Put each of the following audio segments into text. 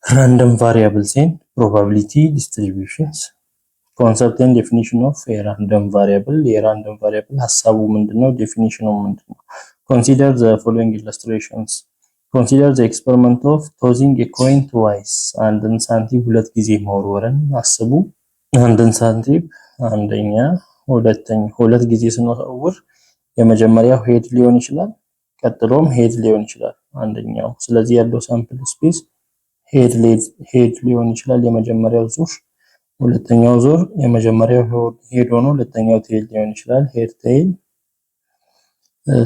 random variables and probability distributions concept and definition of a random variable የራንደም variable ሐሳቡ ምንድነው definition ምንድነው consider the following illustrations consider the experiment of tossing a coin twice አንድን ሳንቲም ሁለት ጊዜ መወርወርን አስቡ አንድን ሳንቲም አንደኛ ሁለተኛ ሁለት ጊዜ ስንወርውር የመጀመሪያው ሄድ ሊሆን ይችላል ቀጥሎም ሄድ ሊሆን ይችላል አንደኛው ስለዚህ ያለው ሳምፕል ስፔስ ሄድ ሊሆን ይችላል የመጀመሪያው ዙር ሁለተኛው ዙር የመጀመሪያው ሄድ ሆኖ ሁለተኛው ቴል ሊሆን ይችላል ሄድ ቴል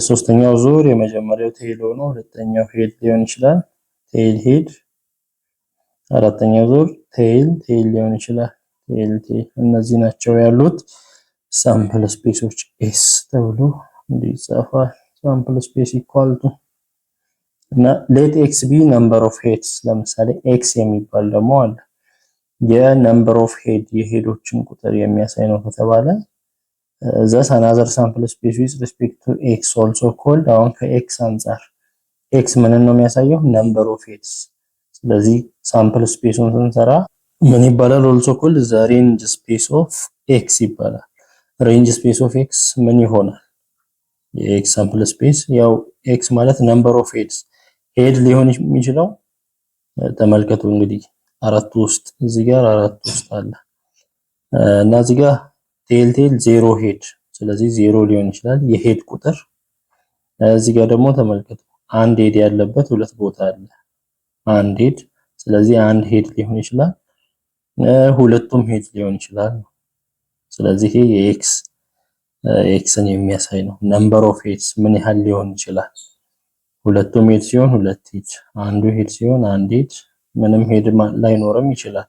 ሶስተኛው ዙር የመጀመሪያው ቴል ሆኖ ሁለተኛው ሄድ ሊሆን ይችላል ቴል ሄድ አራተኛው ዙር ቴል ሊሆን ይችላል ቴል እነዚህ ናቸው ያሉት ሳምፕል ስፔሶች ኤስ ተብሎ እንዲጻፋል ሳምፕል ስፔስ ኢኳል ቱ እና let x be number of heads ለምሳሌ x የሚባል ደግሞ አለ የነምበር ኦፍ ሄድ የሄዶችን ቁጥር የሚያሳይ ነው ከተባለ thus another sample space with respect to x also called አሁን ከx አንፃር x ምንን ነው የሚያሳየው number of heads ስለዚህ ሳምፕል ስፔሱን ስንሰራ ምን ይባላል also called the range space of x ይባላል range space of x ምን ይሆናል የx sample space ያው x ማለት number of heads ሄድ ሊሆን የሚችለው ተመልከቱ እንግዲህ አራት ውስጥ እዚህ ጋር አራት ውስጥ አለ እና እዚህ ጋር ቴል 0 ሄድ ስለዚህ 0 ሊሆን ይችላል የሄድ ቁጥር እዚህ ጋር ደግሞ ተመልከቱ አንድ ሄድ ያለበት ሁለት ቦታ አለ አንድ ሄድ ስለዚህ አንድ ሄድ ሊሆን ይችላል ሁለቱም ሄድ ሊሆን ይችላል ስለዚህ ይሄ የኤክስን የሚያሳይ ነው ነምበር ኦፍ ሄድስ ምን ያህል ሊሆን ይችላል ሁለቱም ሄድ ሲሆን ሁለት ሄድ አንዱ ሄድ ሲሆን አንድ ሄድ ምንም ሄድ ላይኖርም ይችላል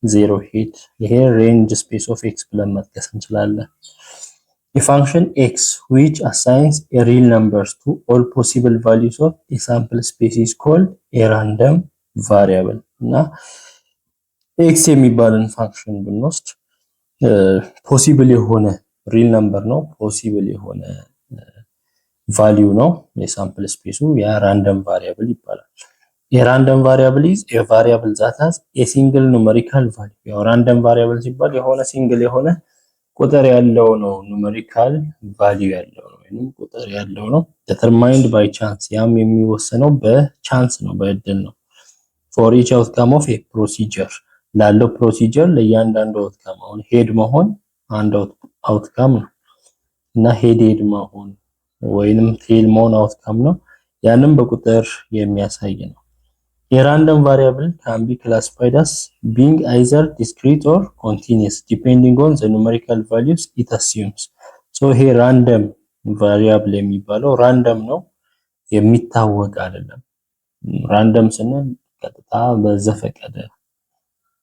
ዜሮ ሄድ ይሄ ሬንጅ ስፔስ ኦፍ x ብለን መጥቀስ እንችላለን a function x which assigns a real numbers to all possible values of a sample space is called a random variable እና x የሚባልን ፋንክሽን ብንወስድ ፖሲብል የሆነ ሪል ነምበር ነው ፖሲብል የሆነ ቫልዩ ነው የሳምፕል ስፔሱ ያ ራንደም ቫሪያብል ይባላል የራንደም ቫሪያብል is a variable that has a single numerical value ያው ራንደም ቫሪያብል ሲባል የሆነ ሲንግል የሆነ ቁጥር ያለው ነው ኑሜሪካል ቫልዩ ያለው ነው ወይንም ቁጥር ያለው ነው determined by chance ያም የሚወሰነው በቻንስ ነው በእድል ነው for each outcome of a procedure ላለው ፕሮሲጀር ለእያንዳንዱ አውትካም አሁን ሄድ መሆን አንድ አውትካም ነው እና ሄድ መሆን ወይንም ቴል መሆን አውትካም ነው ያንን በቁጥር የሚያሳይ ነው የራንደም variable can be classified as being either discrete or continuous depending on the numerical values it assumes so here random variable የሚባለው ራንደም ነው የሚታወቅ አይደለም ራንደም ስንል ቀጥታ በዘፈቀደ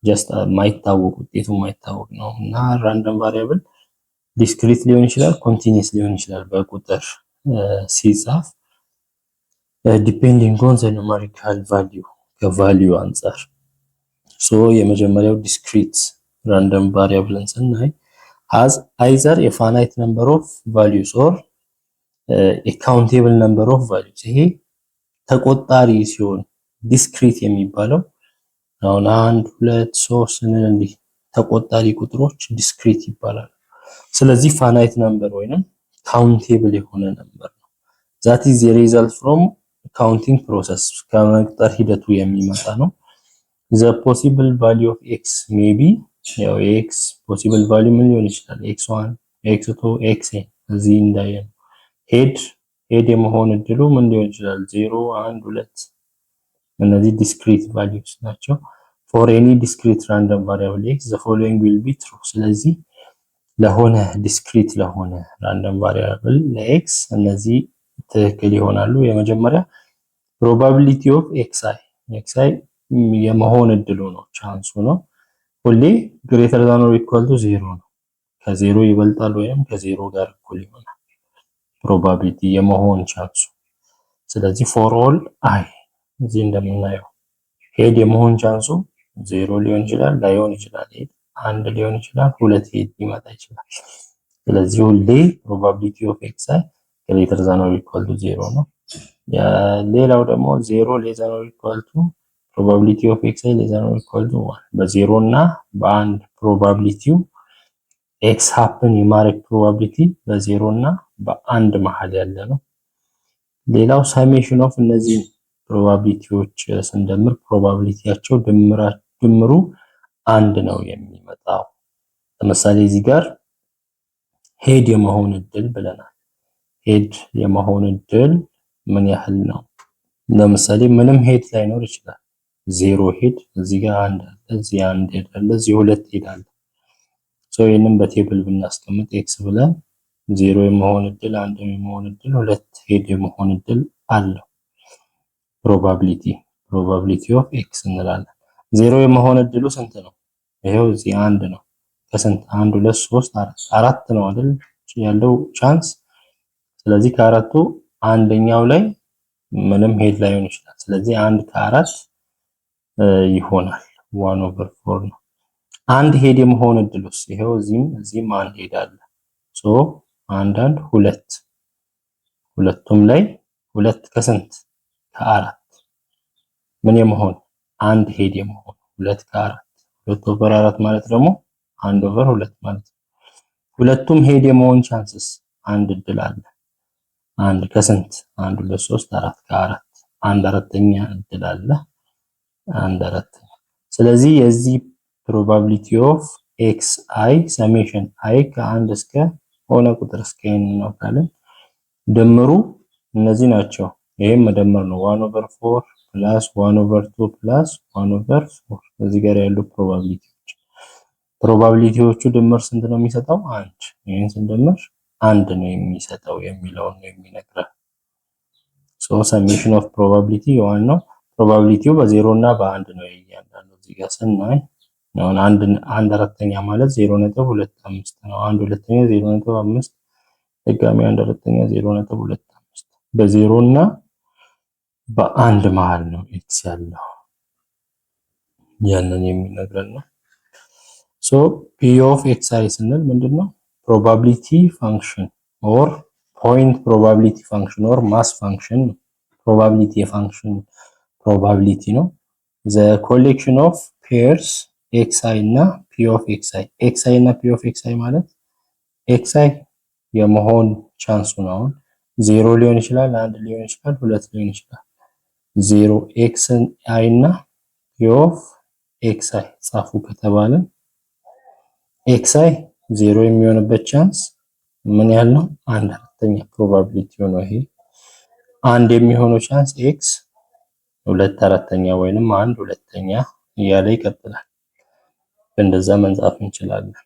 just ማይታወቅ ውጤቱ ማይታወቅ ነው እና ራንደም variable discrete ሊሆን ይችላል continuous ሊሆን ይችላል በቁጥር ሲጻፍ depending on the numerical value ከቫልዩ አንፃር so የመጀመሪያው discrete random variable ስናይ has either a finite number of values or a countable number of values ይሄ ተቆጣሪ ሲሆን discrete የሚባለው አሁን 1 2 3 እንዲህ ተቆጣሪ ቁጥሮች discrete ይባላሉ ስለዚህ finite number ወይንም countable የሆነ ነምበር ነው that is the result from counting process ከመቁጠር ሂደቱ የሚመጣ ነው the possible value of x may be ያው x possible value ምን ሊሆን ይችላል x1 x2 xn እዚህ እንዳየን ሄድ የመሆን እድሉ ምን ሊሆን ይችላል 0 1 2 እነዚህ discrete values ናቸው for any discrete random variable x the following will be true ስለዚህ ለሆነ discrete ለሆነ random variable ለx እነዚህ ትክክል ይሆናሉ የመጀመሪያ probability of xi የመሆን እድሉ ነው ቻንሱ ነው ሁሌ greater than or equal to 0 ነው ከ0 ይበልጣል ወይም ከ0 ጋር እኩል ይሆናል probability የመሆን ቻንሱ ስለዚህ for all I እዚህ እንደምናየው ሄድ የመሆን ቻንሱ 0 ሊሆን ይችላል ላይሆን ይችላል አንድ ሊሆን ይችላል ሁለት ሄድ ሊመጣ ይችላል ስለዚህ ሁሌ probability of xi greater than or equal to 0 ነው ሌላው ደግሞ 0 less than or equal to ፕሮባቢሊቲ ኦፍ ኤክስ አይ ሌዘር ኦር ኢኳል ቱ 1 በዜሮ እና በአንድ ፕሮባቢሊቲው ኤክስ ሃፕን የማድረግ ፕሮባቢሊቲ በዜሮ እና በአንድ መሃል ያለ ነው። ሌላው ሰሜሽን ኦፍ እነዚህ ፕሮባቢሊቲዎች ስንደምር ፕሮባቢሊቲያቸው ድምሩ አንድ ነው የሚመጣው። ለምሳሌ እዚህ ጋር ሄድ የመሆን እድል ብለናል። ሄድ የመሆን እድል ምን ያህል ነው? ለምሳሌ ምንም ሄድ ላይኖር ይችላል። ዜሮ ሄድ እዚህ ጋር አንድ አለ፣ እዚህ አንድ ሄድ አለ፣ እዚህ ሁለት ሄድ አለ። ይህንን በቴብል ብናስቀምጥ ኤክስ ብለን ዜሮ የመሆን እድል፣ አንድ የመሆን እድል፣ ሁለት ሄድ የመሆን እድል አለው። ፕሮባቢሊቲ ኦፍ ኤክስ እንላለን። ዜሮ የመሆን እድሉ ስንት ነው? ይሄው እዚህ አንድ ነው። ከስንት? 1 2 3 4 ነው አይደል ያለው ቻንስ። ስለዚህ ከአራቱ አንደኛው ላይ ምንም ሄድ ላይሆን ይችላል። ስለዚህ 1 ከ4 ይሆናል 1/4 ነው። አንድ ሄድ የመሆን እድሉስ ይሄው እዚህም አንድ ሄድ አለ። አንድ ሁለት፣ ሁለቱም ላይ ሁለት ከስንት? ከአራት ምን የመሆን አንድ ሄድ የመሆን 2 ከ4 2/4 ማለት ደግሞ 1/2 ማለት ነው። ሁለቱም ሄድ የመሆን ቻንስስ አንድ እድል አለ። አንድ ከስንት? 1 2 3 4 ከ4 አንድ አራተኛ እድል አለ። አንድ አራተኛ። ስለዚህ የዚህ ፕሮባቢሊቲ ኦፍ ኤክስ አይ ሰሜሽን አይ ከአንድ እስከ ሆነ ቁጥር እስከ n ነው ካለን ድምሩ እነዚህ ናቸው። ይሄም መደመር ነው 1/4 ፕላስ 1/2 ፕላስ 1/4 እዚህ ጋር ያሉ ፕሮባቢሊቲዎቹ ድምር ስንት ነው የሚሰጠው? አንድ። ይሄን ስንደምር አንድ ነው የሚሰጠው የሚለውን ነው የሚነግረን። ሰሜሽን ኦፍ ፕሮባቢሊቲ የዋናው ፕሮባቢሊቲው በዜሮ እና በአንድ ነው እያንዳንዱ እዚህ ጋር ስናይ ነው። አንድ አራተኛ ማለት 0.25 ነው። አንድ ሁለተኛ 0.5 ድጋሚ አንድ አራተኛ 0.25 በዜሮ እና በአንድ መሃል ነው ኤክስ ያለው ያንን የሚነግረን ነው። P of xi ስንል ምንድነው? ፕሮባቢሊቲ ፋንክሽን ኦር ፖይንት ፕሮባቢሊቲ ፋንክሽን ኦር ማስ ፋንክሽን ነው። ፕሮባቢሊቲ የፋንክሽን ፕሮባቢሊቲ ነው። the collection of pairs xi እና p of xi እና p of xi ማለት xi የመሆን ቻንሱ ነው። 0 ሊሆን ይችላል፣ 1 ሊሆን ይችላል፣ 2 ሊሆን ይችላል። 0 xi እና p of xi ጻፉ ከተባለ xi 0 የሚሆንበት ቻንስ ምን ያህል ነው? 1/4 ፕሮባቢሊቲ ነው። ይሄ አንድ የሚሆነው ቻንስ x 2/4 ወይንም 1/2 እያለ ይቀጥላል። እንደዛ መንጻፍ እንችላለን።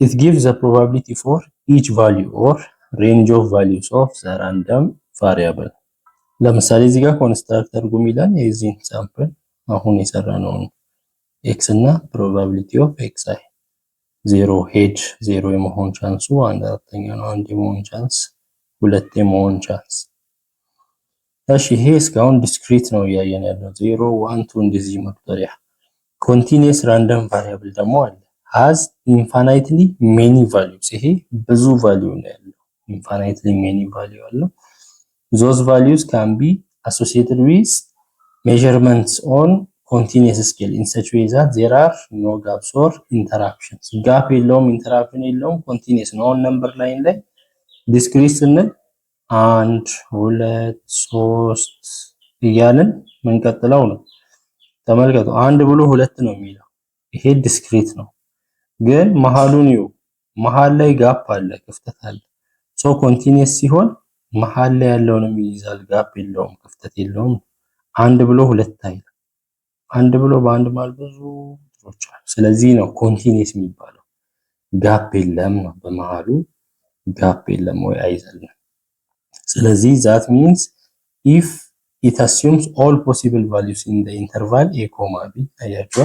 it gives the probability for each value or range of values of the random variable። ለምሳሌ እዚህ ጋር ኮንስትራክት አድርጉ የሚለን የዚህን ሳምፕል አሁን የሰራነው x እና ፕሮባቢሊቲ ኦፍ xi 0 ሄድ 0 የመሆን ቻንሱ 1/4 ነው። 1 የመሆን ቻንስ 2 የመሆን ቻንስ። እሺ ይሄ እስካሁን ዲስክሪት ነው እያየን ያለው 0 1 2 እንደዚህ መቁጠሪያ። ኮንቲኒየስ ራንደም ቫሪያብል ደግሞ አለ has infinitely many values። ይሄ ብዙ ቫልዩ ነው ያለው infinitely many value አለው። those values can be associated with measurements on continuous scale in such way that there are no gaps or interruptions። ጋፕ የለውም፣ ኢንተራፕሽን የለውም፣ ኮንቲኒየስ ነው። ነምበር ላይን ላይ ዲስክሪት ስንል 1 2 3 እያልን መንቀጥለው ነው። ተመልከቱ 1 ብሎ 2 ነው የሚለው ይሄ ዲስክሪት ነው። ግን መሃሉን ይው መሃል ላይ ጋፕ አለ፣ ክፍተት አለ። ኮንቲኒየስ ሲሆን መሃል ላይ ያለውንም ይይዛል፣ ጋፕ የለውም፣ ክፍተት የለውም። 1 ብሎ 2 አይልም። 1 ብሎ በአንድ መሃል ብዙ ቁጥሮች አሉ። ስለዚህ ነው ኮንቲኒየስ የሚባለው። ጋፕ የለም ነው፣ በመሃሉ ጋፕ የለም ወይ አይዘልም። ስለዚህ that means if it assumes all possible values in the interval a, b አያችሁ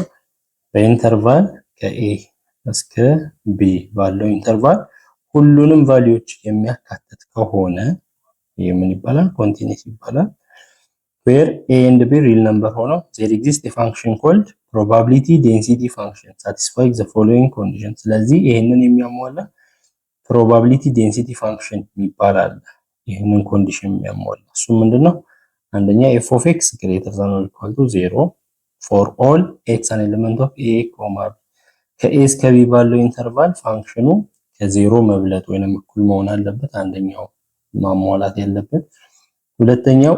በኢንተርቫል ከa እስከ b ባለው ኢንተርቫል ሁሉንም ቫልዩዎች የሚያካትት ከሆነ ይሄ ምን ይባላል? ኮንቲኒየስ ይባላል። where a and b real number ሆነው there exists a function called probability density function satisfying the following conditions። ስለዚህ ይሄንን የሚያሟላ probability density function ይባላል። ይሄንን ኮንዲሽን የሚያሟላ እሱ ምንድነው? አንደኛ f of x greater than or equal to 0 for all x an element of a, b ከa እስከ b ባለው ኢንተርቫል ፋንክሽኑ ከ0 መብለጥ ወይንም እኩል መሆን አለበት። አንደኛው ማሟላት ያለበት። ሁለተኛው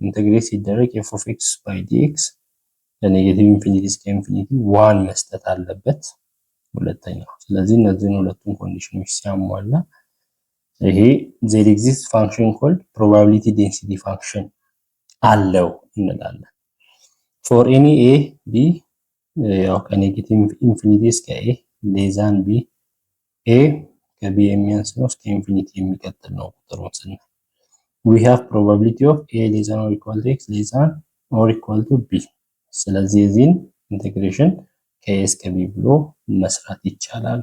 ኢንተግሬት ሲደረግ f of x by dx ከኔጌቲቭ ኢንፊኒቲ እስከ ኢንፊኒቲ 1 መስጠት አለበት ሁለተኛው። ስለዚህ እነዚህን ሁለቱን ኮንዲሽኖች ሲያሟላ ይሄ there exists function called probability density function አለው እንላለን። for any a b ያው ከኔጌቲቭ ኢንፊኒቲ እስከ a less than b a ከb የሚያንስ ነው እስከ ኢንፊኒቲ የሚቀጥል ነው ቁጥሩን ስናይ we have probability of a less than or equal to x less than or equal to b ስለዚህ እዚህን ኢንተግሬሽን ከa እስከ b ብሎ መስራት ይቻላል።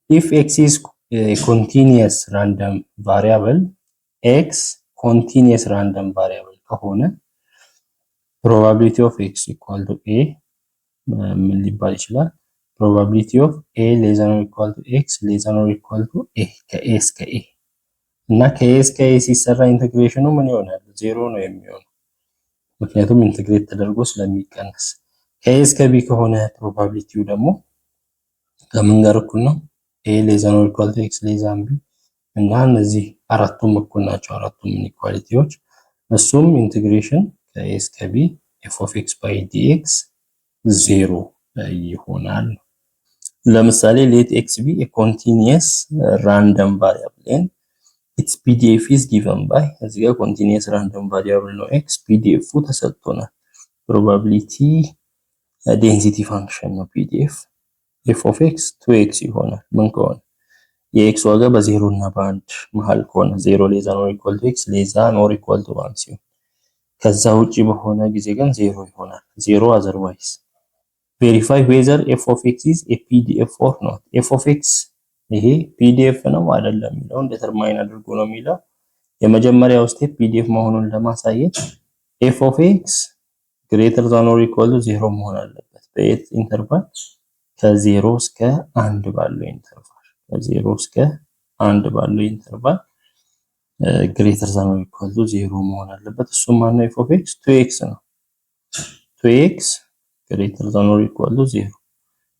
if x is a continuous random variable x continuous random variable ከሆነ probability of x equal to a ምን ሊባል ይችላል? probability of a less than or equal to x less than or equal to a ከa እስከ a እና ከa እስከ a ሲሰራ ኢንተግሬሽኑ ምን ይሆናል? 0 ነው የሚሆነው ምክንያቱም ኢንተግሬት ተደርጎ ስለሚቀነስ። ከa እስከ b ከሆነ probabilityው ደግሞ ከምን ጋር እኩል ነው? a less than or equal to x less than b እና እነዚህ አራቱም እኩል ናቸው አራቱም ኢንኢኳሊቲዎች እሱም ኢንተግሬሽን ከa እስከ b f of x by dx 0 ይሆናል። ለምሳሌ let x be a continuous random variable and its pdf is given by እዚህ ጋር continuous random variable ነው x pdf ተሰጥቶናል probability density function ነው pdf f of x 2x ይሆናል ምን ከሆነ የx ዋጋ በ0 እና በ1 መሃል ከሆነ 0 less than or equal to x less than or equal to 1 ሲሆን ከዛ ውጪ በሆነ ጊዜ ግን 0 ይሆናል 0 otherwise verify whether f of x is a pdf or not f of x ይሄ pdf ነው አይደለም የሚለውን ዲተርማይን አድርጎ ነው የሚለው የመጀመሪያው ስቴፕ pdf መሆኑን ለማሳየት f of x greater than or equal to 0 መሆን አለበት በየት ኢንተርቫል ከ0 እስከ 1 ባለው ኢንተርቫል ከ0 እስከ 1 ባለው ኢንተርቫል greater than or equal to 0 መሆን አለበት እሱም ማነው f of x 2x ነው 2x greater than or equal to 0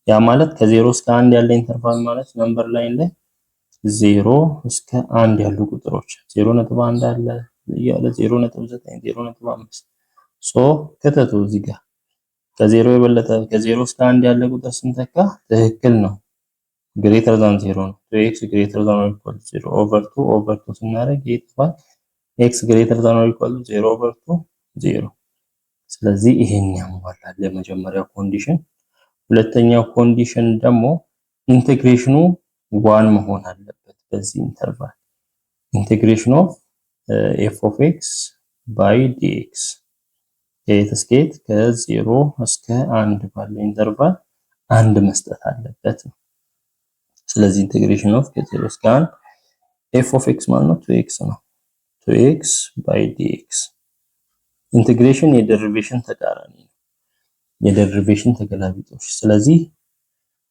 ያ ማለት ከ0 እስከ 1 ያለ ኢንተርቫል ማለት ነምበር ላይን ላይ 0 እስከ 1 ያሉ ቁጥሮች 0.1 አለ ያለ 0.9 0.5 ሶ ከተቱ እዚህ ጋር ከ0 የበለጠ ከ0 እስከ 1 ያለ ቁጥር ስንተካ ትክክል ነው greater than 0 ነው 2x greater than or equal to 0 over 2 ስናደርግ ይጥፋል x greater than or equal to 0 over 2 0 ስለዚህ ይሄን ያሟላል ለመጀመሪያው ኮንዲሽን ሁለተኛው ኮንዲሽን ደግሞ ኢንተግሬሽኑ 1 መሆን አለበት በዚህ ኢንተርቫል ኢንተግሬሽን ኦፍ f of x by dx የስኬት ከ0 እስከ 1 ባለው ኢንተርቫል 1 መስጠት አለበት ስለዚህ ኢንተግሬሽን ኦፍ ከ0 እስከ 1 f of x ማለት ነው 2x ነው 2x by dx ኢንተግሬሽን የደሪቬሽን ተቃራኒ ነው የደሪቬሽን ተገላቢጦሽ ስለዚህ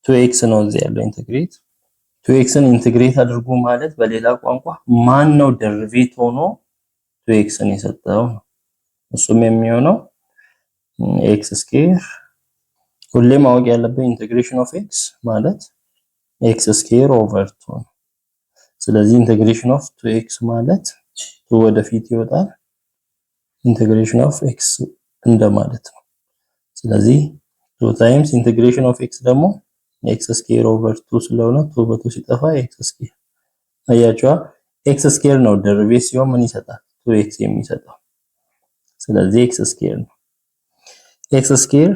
2x ነው እዚህ ያለው ኢንተግሬት 2xን ኢንተግሬት አድርጉ ማለት በሌላ ቋንቋ ማን ነው ደሪቬት ሆኖ 2xን የሰጠው እሱም የሚሆነው x ስኩዌር ሁሌ ማወቅ ያለበት ኢንተግሬሽን ኦፍ x ማለት x ስኩዌር ኦቨር 2 ስለዚህ ኢንተግሬሽን ኦፍ 2x ማለት 2 ወደፊት ይወጣል ኢንተግሬሽን ኦፍ x እንደማለት ነው ስለዚህ 2 ታይምስ ኢንተግሬሽን ኦፍ x ደግሞ x ስኩዌር ኦቨር 2 ስለሆነ 2 በ2 ሲጠፋ x ስኩዌር አያችኋ x ስኩዌር ነው ደሪቬት ሲሆን ምን ይሰጣል 2x የሚሰጠው ስለዚህ x ስኩዌር ነው x ስኩዌር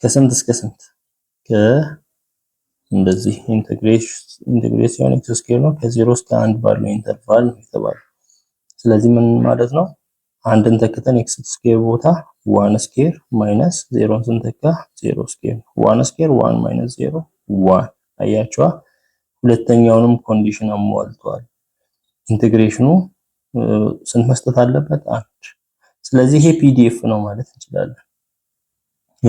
ከስንት እስከ ስንት እንደዚህ ኢንተግሬሽን x ስኩዌር ነው ከ0 እስከ 1 ባለው ኢንተርቫል ነው የተባለው ስለዚህ ምን ማለት ነው አንድን ተክተን x ስኩዌር ቦታ 1 ስኩዌር ማይነስ 0 ስንተካ 0 ስኩዌር 1 ስኩዌር 1 ማይነስ 0 1 አያችኋ ሁለተኛውንም ኮንዲሽን አሟልቷል ኢንተግሬሽኑ ስንት መስጠት አለበት 1 ስለዚህ ይሄ pdf ነው ማለት እንችላለን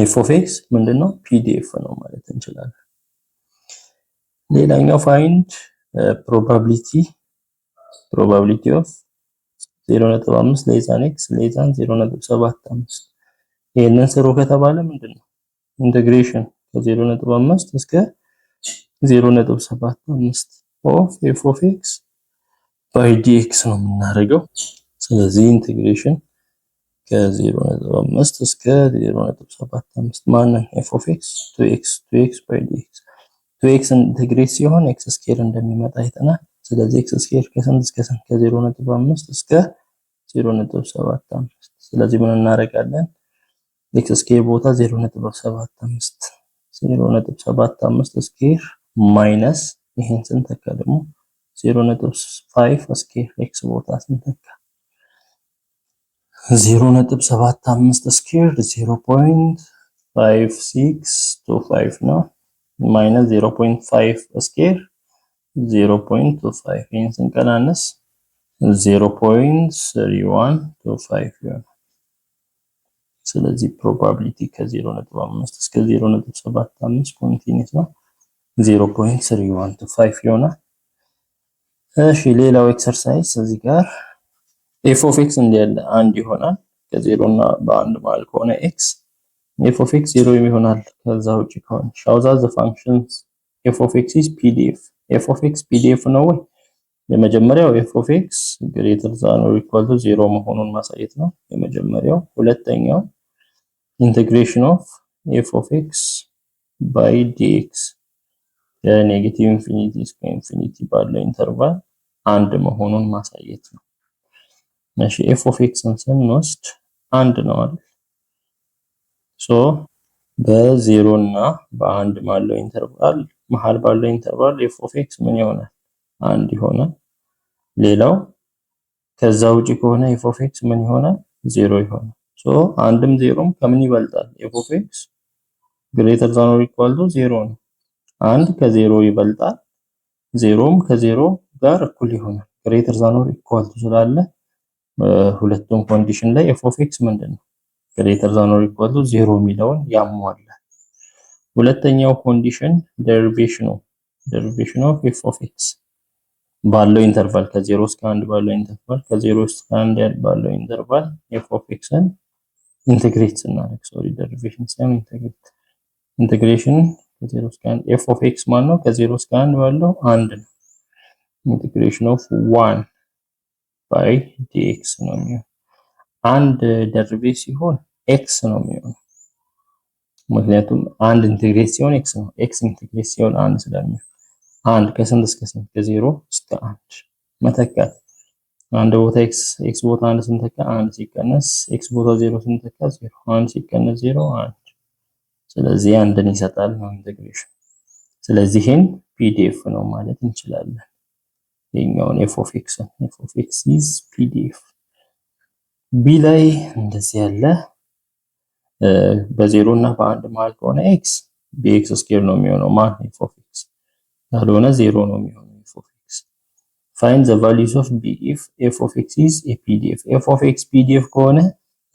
f of x ምንድነው pdf ነው ማለት እንችላለን ሌላኛው find probability of 0.5 ሌዛን x ሌዛን 0.75 ይሄንን ስሩ ከተባለ ምንድነው ኢንተግሬሽን ከ0.5 እስከ 0.75 ኦፍ f of x by dx ነው የምናደርገው። ስለዚህ ኢንተግሬሽን ከ0.5 እስከ 0.75 ማንን f of x 2x by dx 2x ኢንተግሬት ሲሆን x ስኬር እንደሚመጣ አይተናል። ስለዚህ x ስኬር ከስንት እስከ ስንት ከ0.5 እስከ 0.75 ስለዚህ ምን እናደርጋለን x ስኬር ቦታ 0.75 0.75 ስኬር ማይነስ ይሄን ስንተካ ደግሞ 0.5 ስኬር x ቦታ ስንተካ 0.75 ስኬር 0.5625 ነው ማይነስ 0.5 ስኬር 0.25 ይሄን ስንቀናነስ 0.3125 ይሆናል። ስለዚህ ፕሮባቢሊቲ ከ0.5 እስከ 0.75 ኮንቲኒዩስ ነው 0.3125 ይሆናል። እሺ ሌላው ኤክሰርሳይዝ እዚህ ጋር f of x እንዲያለ አንድ ይሆናል ከ0 እና በአንድ መሃል ከሆነ x f of x 0 ይሆናል ከዛ ውጪ ከሆነ show that the functions f of x is pdf f of x pdf ነው ወይ የመጀመሪያው f of x greater than or equal to 0 መሆኑን ማሳየት ነው የመጀመሪያው። ሁለተኛው integration of f of x by dx ከኔጌቲቭ ኢንፊኒቲ እስከ ኢንፊኒቲ ባለው ኢንተርቫል አንድ መሆኑን ማሳየት ነው። እሺ f of x ስንወስድ አንድ ነው አይደል ሶ በ0 እና በ1 ባለው ኢንተርቫል መሃል ባለው ኢንተርቫል f of x ምን ይሆናል አንድ ይሆናል። ሌላው ከዛ ውጪ ከሆነ f of x ምን ይሆናል 0 ይሆናል። ሶ አንድም ዜሮም ከምን ይበልጣል f of x greater than or equal to 0 ነው። አንድ ከ0 ይበልጣል ዜሮም ከ0 ጋር እኩል ይሆናል greater than or equal to ስላለ ሁለቱም ኮንዲሽን ላይ f of x ምንድነው greater than or equal to 0 የሚለውን ያሟላል። ሁለተኛው ኮንዲሽን derivation of f of x ባለው ኢንተርቫል ከ0 እስከ 1 ባለው ኢንተርቫል ከ0 እስከ 1 ባለው ኢንተርቫል f of x-ን ኢንተግሬት ስናደርግ derivation ሳይሆን ኢንተግሬሽን ከ0 እስከ 1 f of x ማለት ነው ከ0 እስከ 1 ባለው 1 ነው ኢንተግሬሽን ኦፍ 1 by dx ነው የሚሆነው። አንድ ደሪቬት ሲሆን x ነው የሚሆነው ምክንያቱም አንድ ኢንተግሬት ሲሆን x ነው x ኢንተግሬት ሲሆን 1 ስለሚሆን አንድ ከስንት እስከ ስንት ከ0 እስከ 1 መተካት አንድ ቦታ x ቦታ 1 ስንተካ 1 ሲቀነስ x ቦታ 0 ስንተካ 0 1 ሲቀነስ 0 1 ስለዚህ አንድን ይሰጣል ነው ኢንተግሬሽን። ስለዚህ ይሄን pdf ነው ማለት እንችላለን። የኛውን f of x is pdf b ላይ እንደዚህ ያለ በ0 እና በ1 መሃል ከሆነ x bx ስኩዌር ነው የሚሆነው ማን f of x ካልሆነ 0 ነው የሚሆነው f of x find the values of b if f of x is a pdf f of x pdf ከሆነ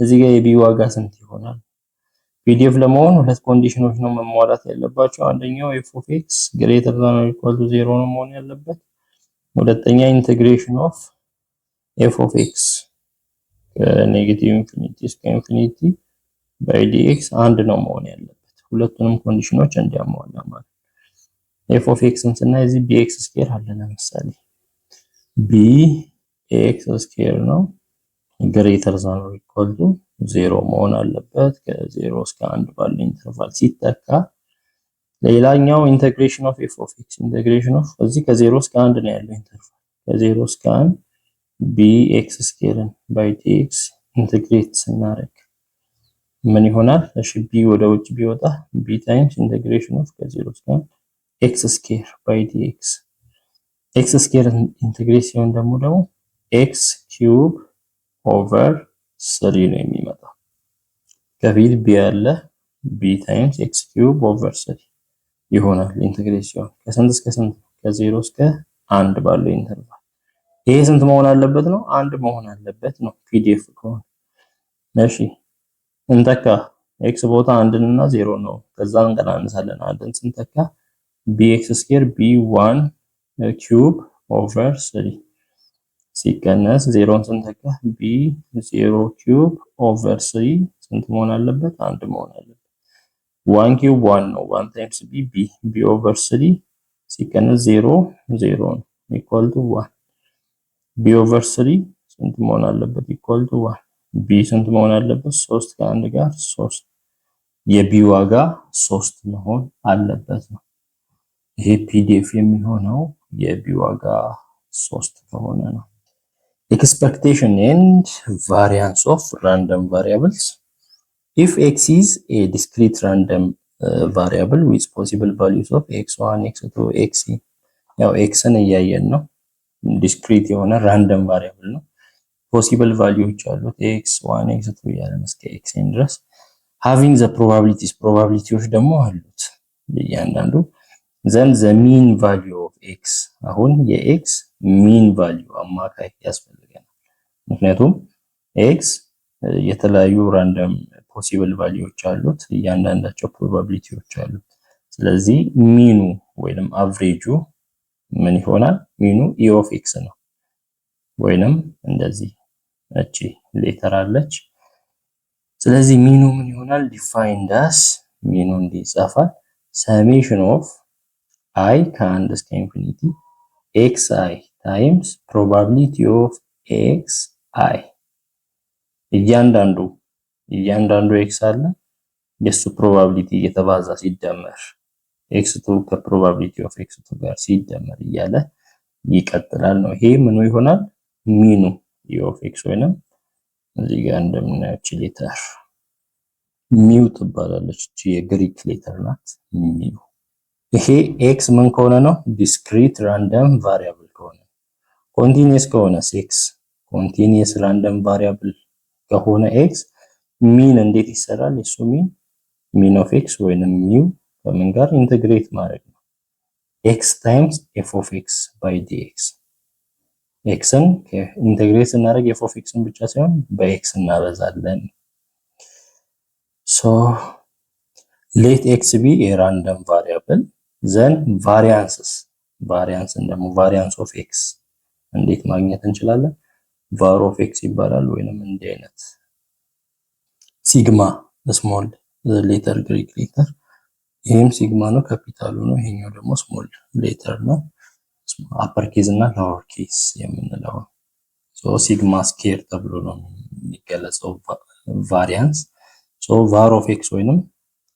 እዚህ ጋር የb ዋጋ ስንት ይሆናል? pdf ለመሆን ሁለት ኮንዲሽኖች ነው መሟላት ያለባቸው። አንደኛው f of x greater than or equal to 0 ነው መሆን ያለበት። ሁለተኛ ኢንተግሬሽን ኦፍ f of x ከኔጌቲቭ ኢንፊኒቲ እስከ ኢንፊኒቲ by dx አንድ ነው መሆን ያለበት። ሁለቱንም ኮንዲሽኖች እንዲያሟላ ማለት f of x ስናይ እዚህ bx ስኩዌር አለ ለምሳሌ bx ስኩዌር ነው greater than or equal to 0 መሆን አለበት ከ0 እስከ 1 ባለው ኢንተርቫል ሲተካ። ሌላኛው ኢንተግሬሽን ኦፍ f of x ኢንተግሬሽን ኦፍ እዚህ ከ0 እስከ 1 ነው ያለው ኢንተርቫል ከ0 እስከ 1 bx ስኩዌርን by dx ኢንተግሬት ስናደርግ ምን ይሆናል? እሺ b ወደ ውጭ ቢወጣ b ታይምስ ኢንተግሬሽን ኦፍ ከ0 እስከ 1 x ስኩዌር by dx x ስኩዌር ኢንተግሬት ሲሆን ደግሞ x ኪዩብ ኦቨር 3 ነው የሚመጣው ከፊት b ያለ b ታይምስ x ኪዩብ ኦቨር 3 ይሆናል ኢንተግሬት ሲሆን ከስንት እስከ ስንት ከ0 እስከ 1 ባለው ኢንተርቫል ይሄ ስንት መሆን አለበት ነው 1 መሆን አለበት ነው pdf ከሆነ። እሺ እንተካ x ቦታ 1 እና 0 ነው ከዛ እንቀናንሳለን አንድን ስንተካ bx ስኩዌር b1 ኪዩብ ኦቨር 3 ሲቀነስ 0ን ስንተካ b 0 ኪዩብ ኦቨር 3 ስንት መሆን አለበት? 1 መሆን አለበት። 1 ኪዩብ 1 ነው። 1 ታይምስ b ኦቨር 3 ሲቀነስ 0 0 ነው ኢኳል ቱ 1 b ኦቨር 3 ስንት መሆን አለበት? ኢኳል ቱ 1 b ስንት መሆን አለበት? 3 ከአንድ ጋር 3 የb ዋጋ 3 መሆን አለበት ነው። ይሄ ፒዲኤፍ የሚሆነው የb ዋጋ 3 ከሆነ ነው። Expectation and variance of random variables. If x is a discrete random variable with possible values of x1, x2, xc ያው xን እያየን ነው። ዲስክሪት የሆነ ራንደም ቫሪያብል ነው። ፖሲብል ቫልዩዎች አሉት x1 x2 እያለን እስከ xn ድረስ having the probabilities ደግሞ አሉት እያንዳንዱ then the mean value of x አሁን የx mean value አማካይ ያስፈልገናል። ምክንያቱም x የተለያዩ ራንደም ፖሲብል ቫልዩዎች አሉት እያንዳንዳቸው ፕሮባቢሊቲዎች አሉት። ስለዚህ ሚኑ ወይንም አቨሬጁ ምን ይሆናል? ሚኑ e of x ነው። ወይንም እንደዚህ እቺ ሌተር አለች። ስለዚህ ሚኑ ምን ይሆናል? ዲፋይንድ አስ ሚኑ እንዲጻፋል summation of i ከአንድ እስከ ኢንፊኒቲ xi times probability of xi እያንዳንዱ x አለ የሱ ፕሮባቢሊቲ እየተባዛ ሲደመር x2 ከፕሮባቢሊቲ ኦፍ x2 ጋር ሲደመር እያለ ይቀጥላል ነው። ይሄ ምኑ ይሆናል? ሚኑ e of x ወይንም እዚህ ጋር እንደምናየው ሌተር ሚው ትባላለች። እቺ የግሪክ ሌተር ናት ሚው። ይሄ x ምን ከሆነ ነው? ዲስክሪት ራንደም ቫሪያብል ከሆነ። ኮንቲኒየስ ከሆነ x ኮንቲኒየስ ራንደም ቫሪያብል ከሆነ x ሚን እንዴት ይሰራል? እሱ ሚን ኦፍ x ወይንም ሚው ከምን ጋር ኢንተግሬት ማድረግ ነው። x ታይምስ f of x by dx xን ኢንተግሬት ስናደርግ f of xን ብቻ ሳይሆን በx እናበዛለን። so let x be a random variable then varianceን ደግሞ variance of x እንዴት ማግኘት እንችላለን? var of x ይባላል ወይንም እንዲህ አይነት ሲግማ ስሞል ሌተር ግሪክ ሌተር ይሄም ሲግማ ነው ካፒታሉ ነው። ይሄኛው ደግሞ ስሞል ሌተር ነው አፐር ኬዝ እና ሎወር ኬዝ የምንለው ሶ ሲግማ ስኬር ተብሎ ነው የሚገለጸው ቫሪያንስ። ሶ var of x ወይንም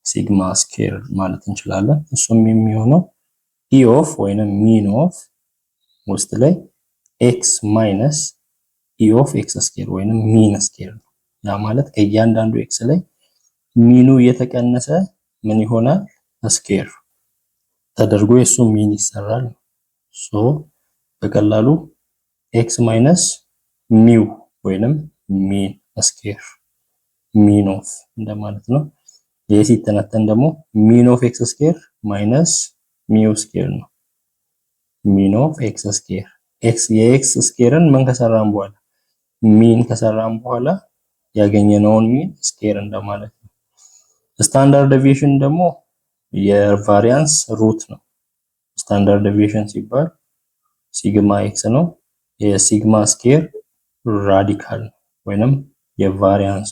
ሲግማ ስኬር ማለት እንችላለን። እሱም የሚሆነው e of ወይንም mean of ውስጥ ላይ x minus e of x ስኬር ወይንም mean ስኬር ነው። ያ ማለት ከእያንዳንዱ x ላይ ሚኑ እየተቀነሰ ምን ይሆናል? ስኬር ተደርጎ የሱ ሚን ይሰራል። ሶ በቀላሉ x minus ሚው ወይንም ሚን ስኬር ሚን ኦፍ እንደማለት ነው። ይሄ ሲተነተን ደግሞ ሚን ኦፍ x ስኬር ማይነስ ሚው ስኬር ነው። ሚን ኦፍ x ስኬር የx ስኬርን ምን ከሰራን በኋላ ሚን ከሰራን በኋላ ያገኘነውን ሚን ስኬር እንደማለት ነው። ስታንዳርድ ዴቪዬሽን ደግሞ የቫሪያንስ ሩት ነው። ስታንዳርድ ዴቪዬሽን ሲባል ሲግማ ኤክስ ነው። የሲግማ ስኬር ራዲካል ወይንም የቫሪያንስ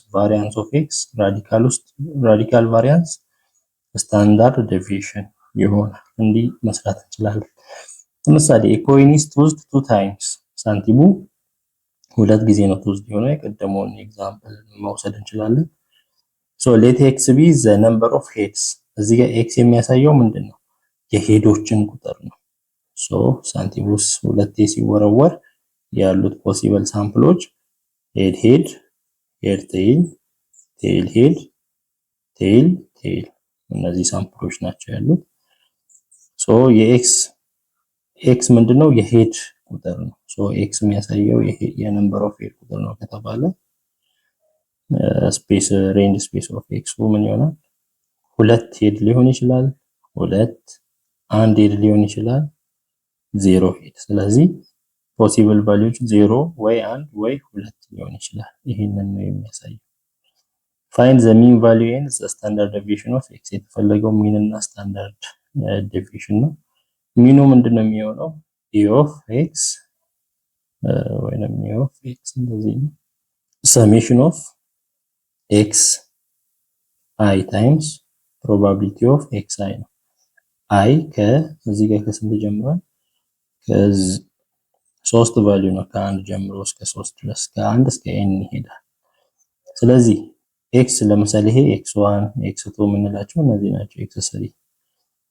ኦፍ ኤክስ ራዲካል ቫሪያንስ ስታንዳርድ ዴቪዬሽን ይሆናል። እንዲህ መስራት እንችላለን። ለምሳሌ ኮይን ኢዝ ቱዝድ 2 ታይምስ ሳንቲሙ ሁለት ጊዜ ነው ቱዝድ የሆነው። የቀደመውን ኤግዛምፕል መውሰድ እንችላለን። ሶ ሌት ኤክስ ቢ ዘ ነምበር ኦፍ ሄድስ እዚህ ጋር ኤክስ የሚያሳየው ምንድነው? የሄዶችን ቁጥር ነው። ሶ ሳንቲሙስ ሁለቴ ሲወረወር ያሉት ፖሲብል ሳምፕሎች ሄድ ሄድ ቴይል ቴይል ሄድ ቴይል ቴይል እነዚህ ሳምፕሎች ናቸው ያሉት። ሶ ኤክስ ምንድነው? የሄድ ቁጥር ነው። ሶ ኤክስ የሚያሳየው የነምበር ኦፍ ሄድ ቁጥር ነው ከተባለ ስፔስ ሬንጅ ስፔስ ኦፍ ኤክስ ምን ይሆናል? ሁለት ሄድ ሊሆን ይችላል፣ አንድ ሄድ ሊሆን ይችላል፣ ዜሮ ሄድ። ስለዚህ ፖሲብል ቫልዩዎች ዜሮ ወይ አንድ ወይ ሁለት ሊሆን ይችላል። ይሄንን ነው የሚያሳየው። ፋይንድ ዘ ሚን ቫልዩ ኤንድ ዘ ስታንዳርድ ዴቪዬሽን ኦፍ ኤክስ። የተፈለገው ሚን እና ስታንዳርድ ዴቪዬሽን ነው። ሚኑ ምንድነው የሚሆነው? e of x ወይንም mu of x እንደዚህ ነው። summation of x I times probability of xi ነው። i ከዚህ ጋር ከስንት ጀምሯል? ከ3 ቫልዩ ነው። ከ1 ጀምሮ እስከ 3 ድረስ ከ1 እስከ n ይሄዳል። ስለዚህ x ለምሳሌ ይሄ x1 x2 የምንላቸው እነዚህ ናቸው። x3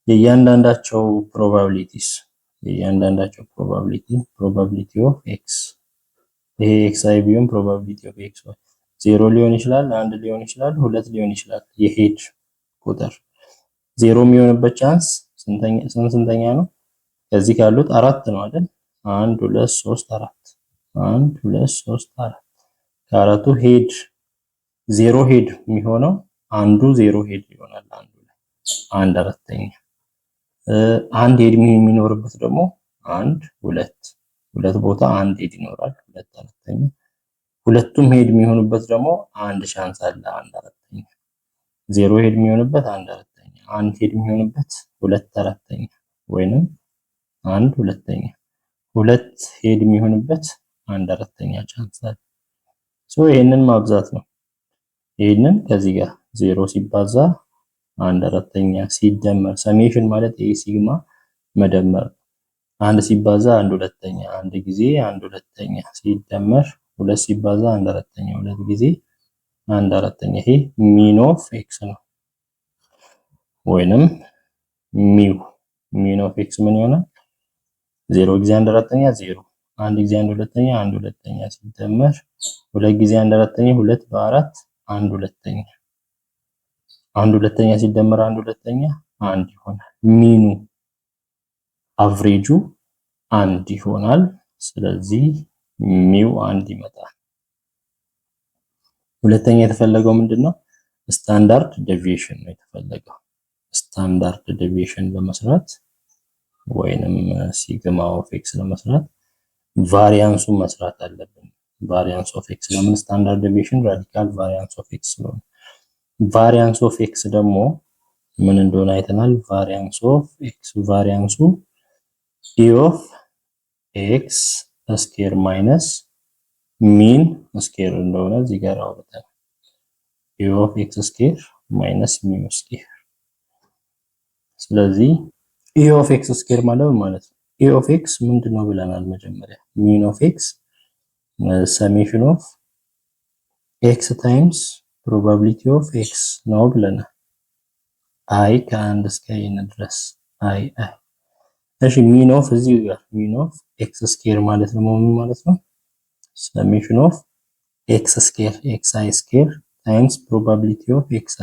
የእያንዳንዳቸው probability of x ይሄ xi ቢሆን probability of xy 0 ሊሆን ይችላል፣ 1 ሊሆን ይችላል፣ 2 ሊሆን ይችላል። የሄድ ቁጥር 0 የሚሆንበት ቻንስ ስንተኛ ነው? ከዚህ ካሉት 4 ነው አይደል? 1 2 3 4 1 2 3 4 ከአራቱ ሄድ 0 ሄድ የሚሆነው አንዱ 0 ሄድ ይሆናል። አንዱ ላይ 1/4ኛ አንድ ሄድ የሚኖርበት ደግሞ 1 2 ቦታ አንድ ሄድ ይኖራል 2/4ኛ ሁለቱም ሄድ የሚሆኑበት ደግሞ አንድ ቻንስ አለ 1/4ኛ 0 ሄድ የሚሆንበት 1/4ኛ አንድ ሄድ የሚሆንበት 2/4ኛ ወይንም 1/2ኛ ሁለት ሄድ የሚሆንበት 1/4ኛ ቻንስ አለ። ይሄንን ማብዛት ነው። ይሄንን ከዚህ ጋር 0 ሲባዛ 1/4ኛ ሲደመር ሰሜሽን ማለት ይሄ ሲግማ መደመር 1 ሲባዛ 1/2ኛ አንድ ጊዜ 1/2ኛ ሲደመር 2 ሲባዛ 1/4ኛ ሁለት ጊዜ 1/4ኛ ይሄ ሚን ኦፍ ኤክስ ነው። ወይንም ሚን ኦፍ ኤክስ ምን ይሆናል? 0 ጊዜ 1/4ኛ 0 1 ጊዜ 1/2ኛ 1/2ኛ ሲደመር 2 ጊዜ 1/4ኛ 2 በ4 1/2ኛ 1/2ኛ ሲደመር 1/2ኛ 1 ይሆናል። ሚኑ አቨሬጁ 1 ይሆናል። ስለዚህ ሚው 1 ይመጣል። ሁለተኛ የተፈለገው ምንድነው? ስታንዳርድ ዴቪዬሽን ነው የተፈለገው። ስታንዳርድ ዴቪዬሽን ለመስራት ወይንም ሲግማ ኦፍ ኤክስ ለመስራት ቫሪያንሱን መስራት አለብን። ቫሪያንስ ኦፍ ኤክስ ለምን ስታንዳርድ ዴቪዬሽን ራዲካል ቫሪያንስ ኦፍ ኤክስ ስለሆነ ቫሪያንስ ኦፍ ኤክስ ደግሞ ምን እንደሆነ አይተናል። ቫሪያንስ ኦፍ ኤክስ ቫሪያንሱ e ኦፍ ኤክስ ስኬር ማይነስ ሚን ስኬር እንደሆነ እዚህ ጋር አውርተናል። e ኦፍ ኤክስ ስኬር ማይነስ ሚን ስኬር። ስለዚህ e ኦፍ ኤክስ ስኬር ማለት ነው። e ኦፍ ኤክስ ምንድነው ብለናል መጀመሪያ? ሚን ኦፍ ኤክስ ሰሜሽን ኦፍ ኤክስ ታይምስ ፕሮባቢሊቲ ኦፍ ኤክስ ነው ብለናል። አይ ከአንድ እስከ n ድረስ አይ እሺ ሚን ኦፍ እዚህ ጋር ሚን ኦፍ ኤክስ ስኬር ማለት ነው ምን ማለት ነው? ሰሜሽን ኦፍ ኤክስ ስኬር ኤክስ አይ ስኬር ታይምስ ፕሮባቢሊቲ ኦፍ ኤክስ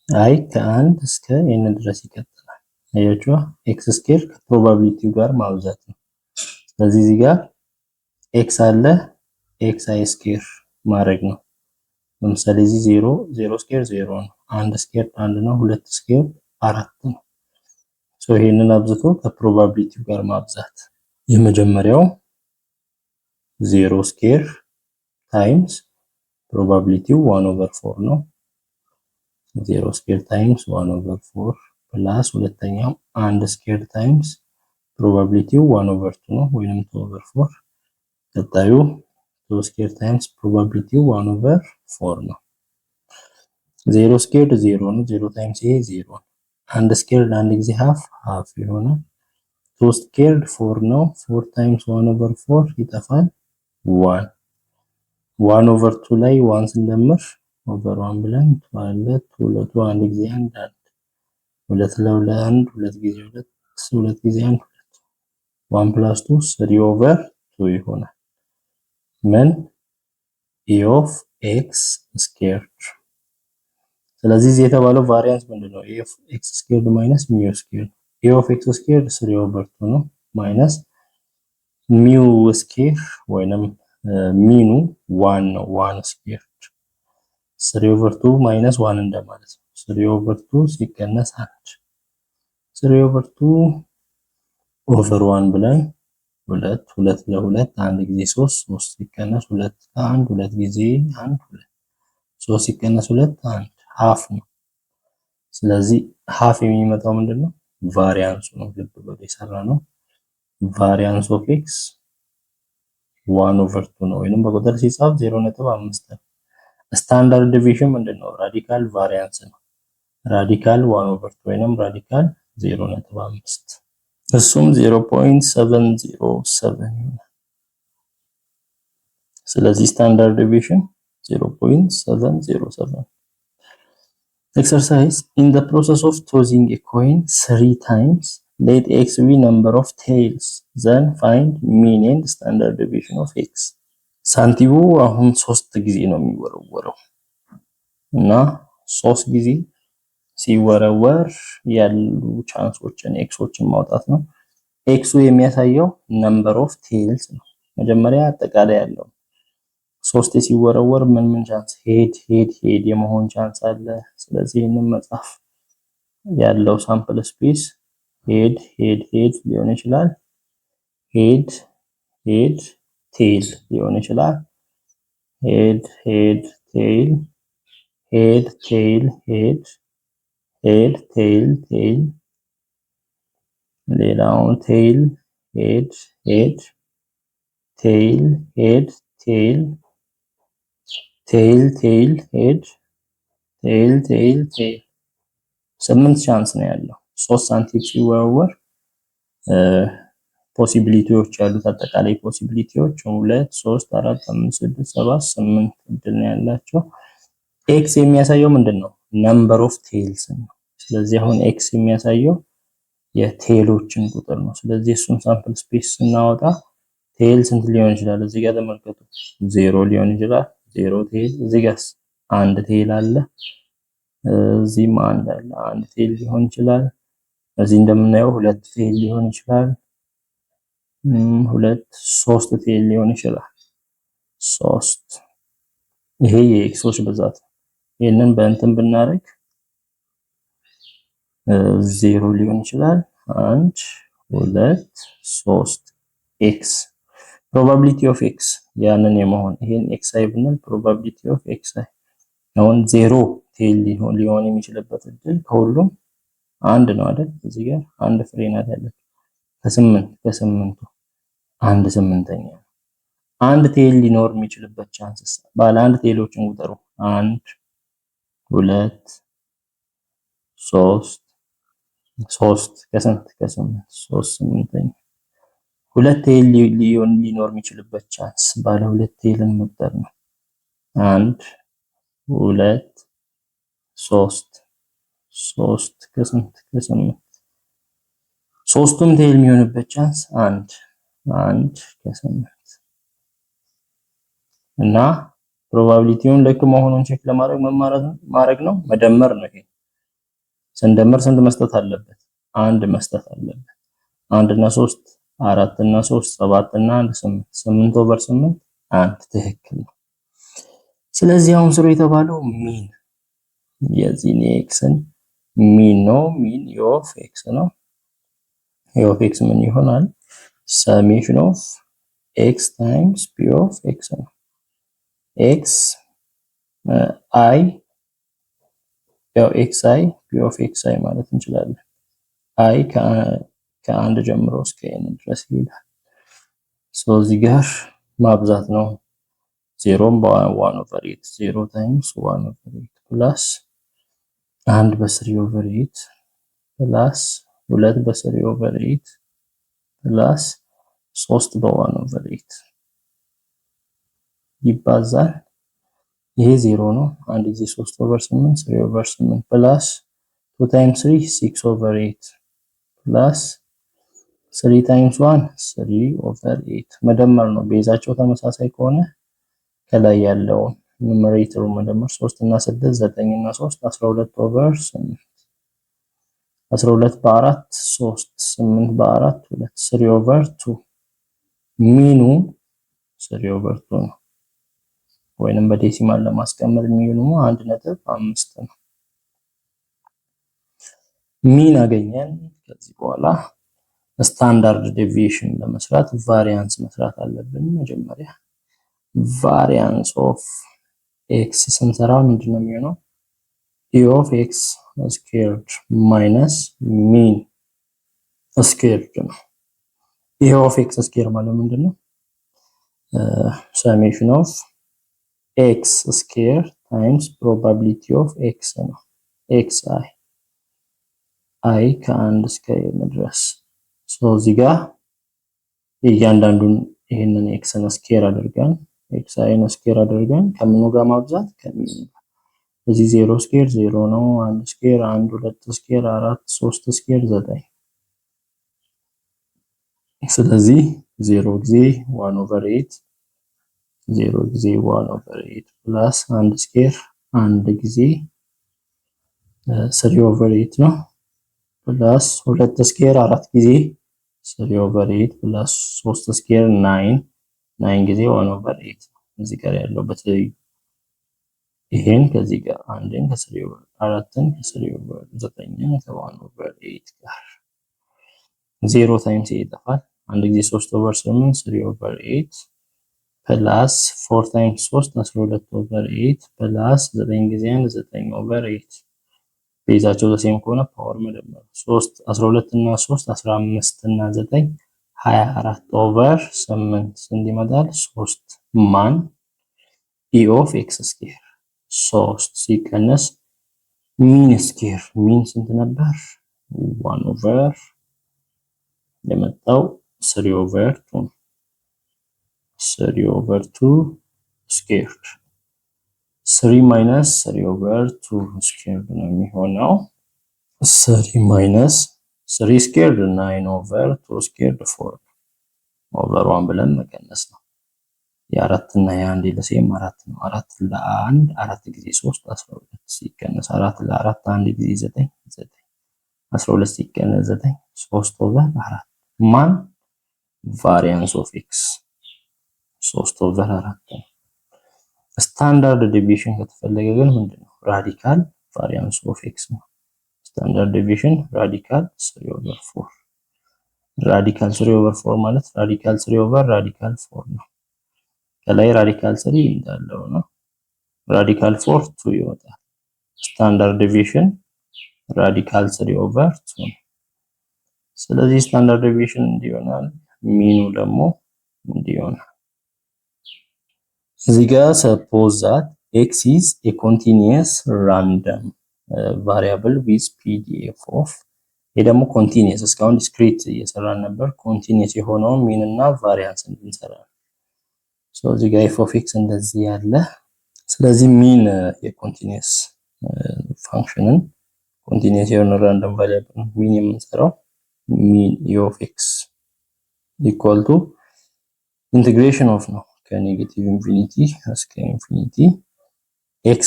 አይ ከአንድ እስከ n ድረስ ይቀጥላል። አያችሁ ኤክስ ስኬር ከፕሮባቢሊቲው ጋር ማብዛት ነው። ስለዚህ እዚህ ጋር ኤክስ አለ ኤክስ አይ ስኬር ማድረግ ነው። ለምሳሌ እዚህ 0 ስኬር 0 ነው። 1 ስኬር 1 ነው። 2 ስኬር 4 ነው። ይሄንን አብዝቶ ከፕሮባቢሊቲው ጋር ማብዛት የመጀመሪያው 0 ስኬር ታይምስ ፕሮባቢሊቲው 1/4 ነው። 0 ስኬር ታይምስ 1/4 ፕላስ ሁለተኛው 1 ስኬር ታይምስ ፕሮባቢሊቲው 1/2 ነው ወይንም 2/4 ቀጣዩ 2 ስኬር ታይምስ ፕሮባቢሊቲው 1/4 ነው። 0 ስኬር 0 ነው። 0 ታይምስ ይሄ 0 ነው። 1 ስኬር ለአንድ ጊዜ ሃፍ ይሆናል። 2 ስኬር 4 ነው። 4 ታይምስ 1/4 ይጠፋል 1 1/2 ላይ 1 ስንደምር ኦቨር 1 ብለን ማለት ሁለቱ አንድ ጊዜ አንድ ሁለት ለአንድ ሁለት ጊዜ ሁለት ጊዜ አንድ 1 + 2 3/2 ይሆናል። ምን e ኦፍ ኤክስ ስኬርድ። ስለዚህ እዚህ የተባለው ቫሪያንስ ምንድነው? e ኦፍ ኤክስ ስኬርድ ማይነስ ሚው ስኬርድ e ኦፍ ኤክስ ስኬርድ 3/2 ነው ማይነስ ሚው ስኬር ወይንም ሚኑ 1 ነው። 1 ስኬርድ 3/2 ማይነስ 1 እንደማለት ነው። 3/2 ሲቀነስ 1 3/2 ኦቨር 1 ብለን 2 ለ2 አንድ ጊዜ 3 ሲቀነስ 2 1 2 ጊዜ 1 2 3 ሲቀነስ 2 1 ሃፍ ነው። ስለዚህ ሃፍ የሚመጣው ምንድነው? ቫሪያንሱ ነው። ልብ በሉ የሰራ ነው ቫሪያንስ ኦፍ ኤክስ 1/2 ነው ወይንም በቁጥር ሲጻፍ 0.5 ነው። ስታንዳርድ ዲቪዥን ምንድነው? ራዲካል ቫሪያንስ ነው። ራዲካል 1/2 ወይንም ራዲካል 0.5 እሱም 0.707 ይሆናል። ስለዚህ ስታንዳርድ ዲቪዥን 0.707 exercise in the process of tossing a coin 3 times let x be number of tails then find mean and standard deviation of x ሳንቲሙ አሁን 3 ጊዜ ነው የሚወረወረው እና 3 ጊዜ ሲወረወር ያሉ ቻንሶችን ኤክሶችን ማውጣት ነው። ኤክሱ የሚያሳየው number of tails ነው። መጀመሪያ አጠቃላይ ያለው 3 ሲወረወር ምን ቻንስ ሄድ የመሆን ቻንስ አለ። ስለዚህ ይሄንን መጻፍ ያለው ሳምፕል ስፔስ ሄድ ሊሆን ይችላል። ሄድ ቴል ሊሆን ይችላል። ሄድ ቴል ቴል ሌላውን ቴል ሄድ ቴል ሄድ ቴል 8 ቻንስ ነው ያለው። 3 ሳንቲም ሲወረወር ፖሲቢሊቲዎች ያሉት አጠቃላይ ፖሲቢሊቲዎች 2 3 4 5 6 7 8 እድል ነው ያላቸው። ኤክስ የሚያሳየው ምንድነው? ነምበር ኦፍ ቴልስ ነው። ስለዚህ አሁን ኤክስ የሚያሳየው የቴሎችን ቁጥር ነው። ስለዚህ እሱን ሳምፕል ስፔስ ስናወጣ ቴል ስንት ሊሆን ይችላል? እዚህ ጋር ተመልከቱ 0 ሊሆን ይችላል። 0 ቴል እዚህ ጋርስ አንድ ቴል አለ። እዚህም አንድ አለ። አንድ ቴል ሊሆን ይችላል። እዚህ እንደምናየው 2 ቴል ሊሆን ይችላል። 3 ቴል ሊሆን ይችላል። 3 ይሄ የኤክሶች ብዛት ነው። ይሄንን በእንትን ብናረግ 0 ሊሆን ይችላል። 1 2 3 ኤክስ ፕሮባቢሊቲ ኦፍ ኤክስ ያንን የመሆን ይሄን ኤክስ አይ ብንል ፕሮባቢሊቲ ኦፍ ኤክስ አይ አሁን 0 ቴል ሊሆን የሚችልበት እድል ከሁሉም አንድ ነው አይደል? እዚህ ጋር አንድ ፍሬ ናት ያለች ከስምንቱ አንድ ስምንተኛ ነው። አንድ ቴል ሊኖር የሚችልበት ቻንስስ ባለ አንድ ቴሎችን ቁጠሩ 1 2 3 3 ስምንተኛ ሁለት ቴል ሊኖር የሚችልበት ቻንስ ባለ ሁለት ቴልን መቁጠር ነው 1 2 3 ከ8 ሶስቱም ቴል የሚሆንበት ቻንስ 1 ከ8 እና ፕሮባቢሊቲውን ልክ መሆኑን ቼክ ለማድረግ ማድረግ ነው መደመር ነው። ይሄ ስንደምር ስንት መስጠት አለበት? 1 መስጠት አለበት። 1 እና 3 4 እና 3 7 እና 1 8 1 ትክክል ነው። ስለዚህ አሁን ስሩ የተባለው ሚን የዚህ ኤክስን ሚን ነው። ሚን ኦፍ ኤክስ ነው። ኦፍ ኤክስ ምን ይሆናል? ሰሜሽን ኦፍ ኤክስ ታይምስ ፒ ኦፍ ኤክስ ነው። ኤክስ አይ ያው ኤክስ አይ ፒ ኦፍ ኤክስ አይ ማለት እንችላለን። አይ ከአንድ ጀምሮ እስከ ኤን ድረስ ይሄዳል። እዚህ ጋር ማብዛት ነው። 0 በ1/8 0 ታይምስ 1/8 ፕላስ 1 በ3/8 ፕላስ 2 በ3/8 ፕላስ 3 በ1/8 ይባዛል። ይሄ 0 ነው። አንድ ጊዜ 3/8 3/8 ፕላስ 2 ታይምስ 3 6/8 ፕላስ 3 ታይምስ 1 3/8 መደመር ነው። ቤዛቸው ተመሳሳይ ከሆነ ከላይ ያለው ኑሜሬተሩ መደመር 3 እና 6 9 እና 3 12/8 12 በ4 3 8 በ4 2 3/2 ሚኑ 3/2 ነው። ወይንም በዴሲማል ለማስቀመጥ ሚኑ 1.5 ነው። ሚን አገኘን። ከዚህ በኋላ ስታንዳርድ ዴቪዬሽን ለመስራት ቫሪያንስ መስራት አለብን። መጀመሪያ ቫሪያንስ ኦፍ ኤክስ ስንሰራ ምንድነው የሚሆነው? ፒ ኦፍ ኤክስ ስኩዌርድ ማይነስ ሚን ስኩዌርድ ነው። ፒ ኦፍ ኤክስ ስኩዌር ማለት ምንድነው? summation of x square times probability of x ነው xi i ከአንድ እስከ መድረስ እዚህ ጋር እያንዳንዱን ይሄንን x ስኬር አድርገን xi ስኬር አድርገን ከምኑ ጋር ማብዛት ከሚኑ እዚህ 0 ስኬር 0 ነው 1 ስኬር 1 2 ስኬር 4 3 ስኬር 9 ስለዚህ 0 ጊዜ 1/8 0 ጊዜ 1/8 ፕላስ 1 ስኬር 1 ጊዜ 3/8 ነው ፕላስ 2 ስኬር 4 ጊዜ 3/8 ፕላስ 3 ስኬር 9 ጊዜ 1/8 እዚህ ጋር ያለው በተለይ ይሄን ከዚህ ጋር አንድን ከ3/4 አራትን ከ3/9 ከ1/8 ጋር 0 ታይምስ ይጠፋል አንድ ጊዜ 3/8 3/8 ፕላስ 4 ታይምስ 3 12/8 ፕላስ 9 ጊዜ 9/8 ቤዛቸው ዘሴም ከሆነ ፓወር መደመር 3 12 እና 3 15 እና 9 24/8 እንዲመጣል 3 ማን e of x ስኩዌር 3 ሲቀነስ ሚን ስኩዌር ሚን ስንት ነበር 1/, የመጣው 3/2 3/2 squared 3 minus 3/2 squared ነው የሚሆነው 3 minus 3 squared 9/2 squared 4/1 ብለን መቀነስ ነው የአራት እና የአንድ ለሴም 4 ነው 4 ለ1 4 ጊዜ 3 12 ሲቀነስ 4 ለ4 1 ጊዜ 9 9 12 ሲቀነስ 9 3/4 ማን variance of x 3/4 ስታንዳርድ ዴቪዬሽን ከተፈለገ ግን ምንድነው ራዲካል variance of x ነው ስታንዳርድ ዴቪዬሽን ራዲካል 3/4 ራዲካል 3/4 ማለት ራዲካል 3/ራዲካል 4 ነው ከላይ ራዲካል 3 እንዳለው ነው ራዲካል 4 2 ይወጣል ስታንዳርድ ዴቪዬሽን ራዲካል 3/2 ስለዚህ ስታንዳርድ ዴቪዬሽን እንዲሆናል ሚኑ ደግሞ እንዲሆናል እዚህ ጋር suppose that x is a continuous random variable with pdf of ይሄ ደግሞ continuous እስካሁን discrete እየሰራን ነበር continuous የሆነው ሚን እና ቫሪያንስ እንድንሰራ እዚህ ጋር f of x እንደዚህ ያለ ስለዚህ ሚን የኮንቲኒየስ ፋንክሽንን continuous የሆነ random variable ሚን የምንሰራው ሚን e of x equal to integration of ነው ከኔጌቲቭ ኢንፊኒቲ እስከ ኢንፊኒቲ x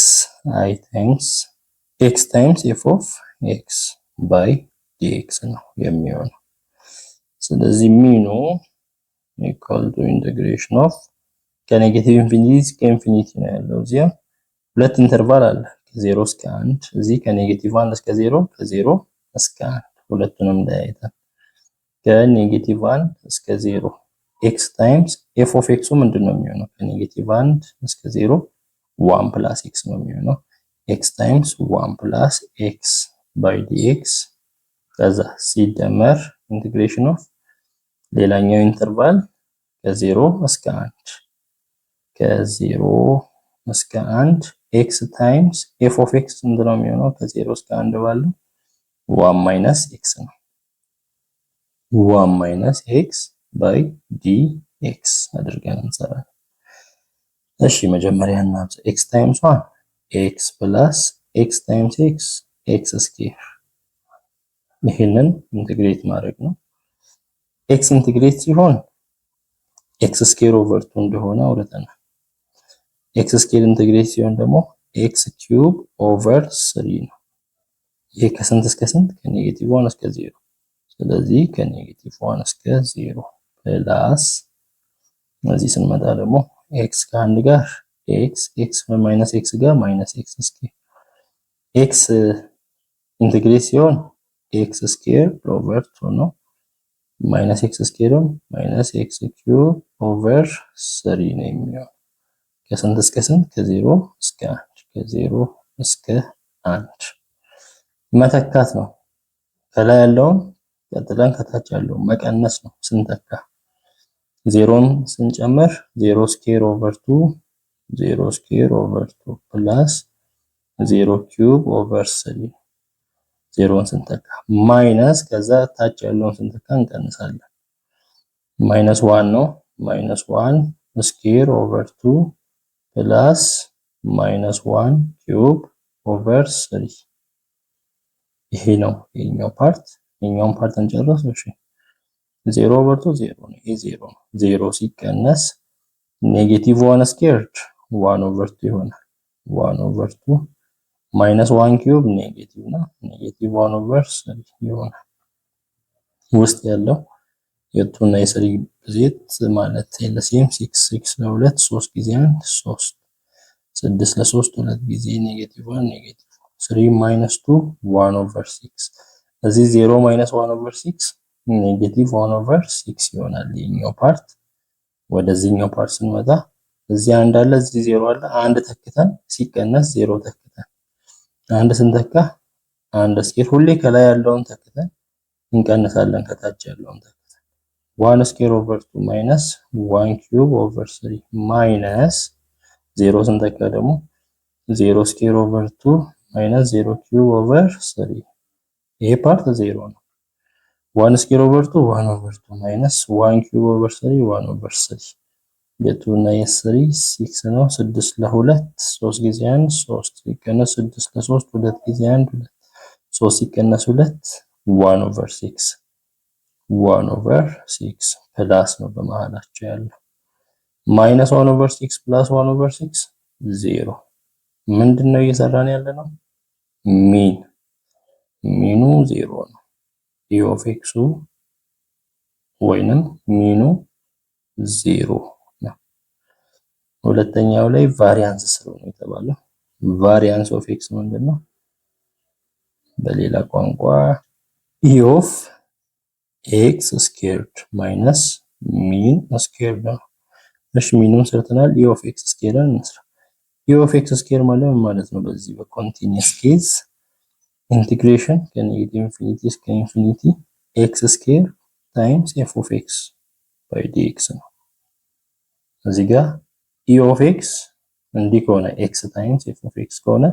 times f of x by dx ነው የሚሆነው ስለዚህ ሚኑ equal to integration of ከኔጌቲቭ ኢንፊኒቲ እስከ ኢንፊኒቲ ነው ያለው እዚያ ሁለት ኢንተርቫል አለ ከ0 እስከ 1 እዚህ ከኔጌቲቭ 1 እስከ 0 ከ0 እስከ 1 ሁለቱንም ለያይተን ከኔጌቲቭ 1 እስከ 0 x times f of x ምንድነው የሚሆነው ከኔጌቲቭ 1 እስከ 0 1 plus x ነው የሚሆነው x times 1 plus x by dx ከዛ ሲደመር ኢንቲግሬሽን ኦፍ ሌላኛው ኢንተርቫል ከ0 እስከ 1 ከ0 እስከ 1 x times f of x ምንድነው የሚሆነው ከ0 እስከ 1 ባለው 1 minus x ነው 1 minus x by dx አድርገን እንሰራለን እሺ መጀመሪያ እናብዛ x times 1 x plus x times x x square ይሄንን ኢንተግሬት ማድረግ ነው x ኢንተግሬት ሲሆን x square over 2 እንደሆነ አውርተናል x square ኢንተግሬት ሲሆን ደግሞ x cube over 3 ነው ይሄ ከስንት እስከ ስንት ከኔጌቲቭ 1 እስከ 0 ስለዚህ ከኔጌቲቭ 1 እስከ 0 ፕላስ እዚህ ስንመጣ ደግሞ x ከአንድ ጋር x ማይነስ x ጋር ማይነስ x ስኩዌር x ኢንተግሬት ሲሆን x ስኩዌር ኦቨር 2 ነው ማይነስ x ስኩዌር ማይነስ x ኪዩብ ኦቨር 3 ነው የሚሆነው ከስንት እስከ ስንት ከ0 እስከ 1 ከ0 እስከ 1 መተካት ነው ከላይ ያለውን ቀጥለን ከታች ያለው መቀነስ ነው ስንተካ ዜሮን ስንጨምር 0 ስኩዌር ኦቨር 2 0 ስኩዌር ኦቨር 2 ፕላስ 0 ኪዩብ ኦቨር 3 ዜሮን ስንተካ ማይነስ ከዛ ታች ያለውን ስንተካ እንቀንሳለን። ማይነስ 1 ነው። ማይነስ 1 ስኩዌር ኦቨር 2 ፕላስ ማይነስ 1 ኪዩብ ኦቨር 3 ይሄ ነው የኛው ፓርት። የኛውን ፓርት እንጨርስ። እሺ 0 ኦቨር 2 0 ነው። ይሄ 0 ነው። 0 ሲቀነስ ኔጌቲቭ 1 ስኩዌርድ 1 ኦቨር 2 ይሆናል። 1 ኦቨር 2 ማይነስ 1 ኪዩብ ኔጌቲቭ ነው። ኔጌቲቭ 1 ኦቨር 3 ይሆናል። ውስጥ ያለው የቱና የስሪ ብዜት ማለት ኤልሲኤም 6 6 ለ2 3 ጊዜ 1 3 6 ለ3 2 ጊዜ ኔጌቲቭ 1 ኔጌቲቭ 3 ማይነስ 2 1 ኦቨር 6 እዚህ 0 ማይነስ 1 ኦቨር 6 ኔጌቲቭ 1 ኦቨር 6 ይሆናል የኛው ፓርት። ወደዚህኛው ፓርት ስንመጣ እዚህ አንድ አለ፣ እዚህ 0 አለ። አንድ ተክተን ሲቀነስ 0 ተክተን አንድ ስንተካ አንድ ስኬር ሁሌ ከላይ ያለውን ተክተን እንቀንሳለን ከታች ያለውን ተክተን 1 ስኩዌር ኦቨር 2 ማይነስ 1 ኪዩብ ኦቨር 3 ማይነስ 0 ስንተካ ደግሞ 0 ስኩዌር ኦቨር 2 ማይነስ 0 ኪዩብ ኦቨር 3 ይሄ ፓርት 0 ነው። 1 ስኩዌር ኦቨር 2 1 ኦቨር 2 ማይነስ 1 ኪዩብ ኦቨር 3 1 ኦቨር 3 የ2 እና የ3 6 ነው። 6 ለ2 3 ጊዜ 1 3 ሲቀነስ 6 ለ3 2 ጊዜ 1 2 3 ሲቀነስ 2 1 ኦቨር 6 1 ኦቨር 6 ፕላስ ነው በመሃላቸው ያለው ማይነስ 1 ኦቨር 6 ፕላስ 1 ኦቨር 6 0 ምንድነው እየሰራን ያለ ነው? ሚኑ 0 ነው። ኢ ኦፍ ኤክሱ ወይንም ሚኑ 0 ነው። ሁለተኛው ላይ ቫሪያንስ ስለሆነ የተባለው ቫሪያንስ ኦፍ ኤክስ ምንድነው? በሌላ ቋንቋ ኢ ኦፍ ኤክስ ስኩዌርድ ማይነስ ሚን ስኩዌርድ ነው። እሺ ሚኑን ሰርተናል። ኢ ኦፍ ኤክስ ስኩዌርን እንስራ። ኢ ኦፍ ኤክስ ስኩዌር ማለት ነው በዚህ በኮንቲኒየስ ኬዝ ኢንቲግሬሽን ከኔጌቲቭ ኢንፊኒቲ እስከ ኢንፊኒቲ ኤክስ ስኩዌር ታይምስ ኤፍ ኦፍ ኤክስ ባይ ዲኤክስ ነው። እዚህ ጋር ኢ ኦፍ ኤክስ እንዲህ ከሆነ ኤክስ ታይምስ ኤፍ ኦፍ ኤክስ ከሆነ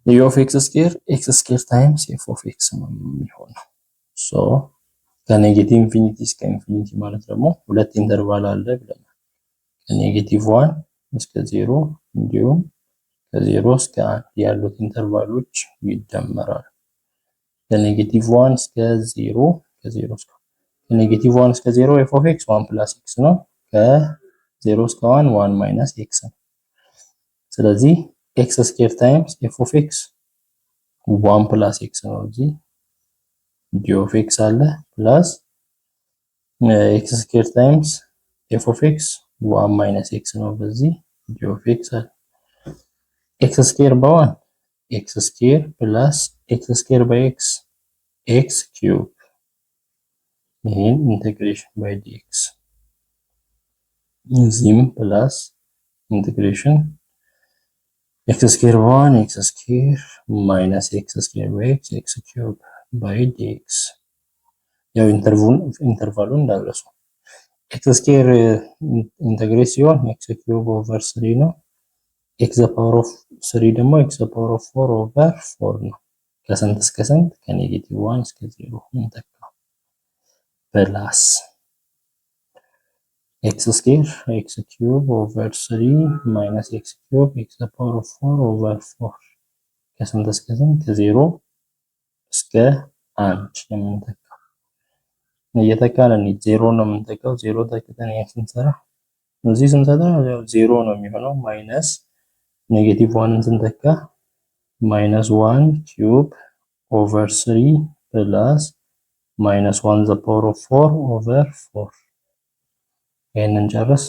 ኢ ኦፍ ኤክስ ስኩዌር ታይምስ ኤፍ ኦፍ ኤክስ ነው የሚሆነው። ሶ ከኔጌቲቭ ኢንፊኒቲ እስከ ኢንፊኒቲ ማለት ደግሞ ሁለት ኢንተርቫል አለ ብለናል። ከኔጌቲቭ 1 እስከ 0 እንዲሁም ከ0 እስከ 1 ያሉት ኢንተርቫሎች ይደመራሉ። ከኔጌቲቭ 1 እስከ 0 ከ0 እስከ ከኔጌቲቭ 1 እስከ 0 ኤፍ ኦፍ ኤክስ 1 ፕላስ ኤክስ ነው። ከ0 እስከ 1 1 ማይነስ ኤክስ ነው። ስለዚህ ኤክስ ስኩዌር ታይምስ ኤፍ ኦፍ ኤክስ 1 ፕላስ ኤክስ ነው። እዚህ ዲ ኦፍ ኤክስ አለ ፕላስ ኤክስ ስኩዌር ታይምስ ኤፍ ኦፍ ኤክስ 1 ማይነስ ኤክስ ነው። በዚህ ዲ ኦፍ ኤክስ አለ ኤክስ ስኩዌር በ1 ኤክስ ስኩዌር ፕላስ ኤክስ ስኩዌር ባይ ኤክስ ኤክስ ኪዩብ ይሄን ኢንቲግሬሽን ባይ ዲኤክስ እዚህም ፕላስ ኢንቲግሬሽን ኤክስ ስኩዌር በ1 ኤክስ ስኩዌር ማይነስ ኤክስ ስኩዌር ባይ ኤክስ ኤክስ ኪዩብ ባይ ዲኤክስ ያው ኢንተርቫሉን እንዳትረሱ። ኤክስ ስኩዌር ኢንተግሬት ሲሆን ኤክስ ኪዩብ ኦቨር 3 ነው። ኤክስ ዘ ፓወር ኦፍ 3 ደግሞ ኤክስ ዘ ፓወር ኦፍ 4 ኦቨር 4 ነው። ከስንት እስከ ስንት? ከኔጌቲቭ 1 እስከ 0 እንተካው ፕላስ ኤክስ ስኩዌር ኤክስ ኪዩብ ኦቨር 3 ማይነስ ኤክስ ኪዩብ ኤክስ ዘ ፓወር ኦፍ 4 ኦቨር 4 ከስንት እስከ ስንት? ከ0 እስከ 1 የምንተካው እየተካን እንሂድ። 0 ነው የምንተካው። 0 ተክተን ይሄን ስንሰራ እዚህ ስንሰራ 0 ነው የሚሆነው። ማይነስ ኔጌቲቭ 1 ስንተካ ማይነስ 1 ኪዩብ ኦቨር 3 ፕላስ ማይነስ 1 ዘ ፓወር ኦፍ 4 ኦቨር 4 ይሄንን ጨርስ።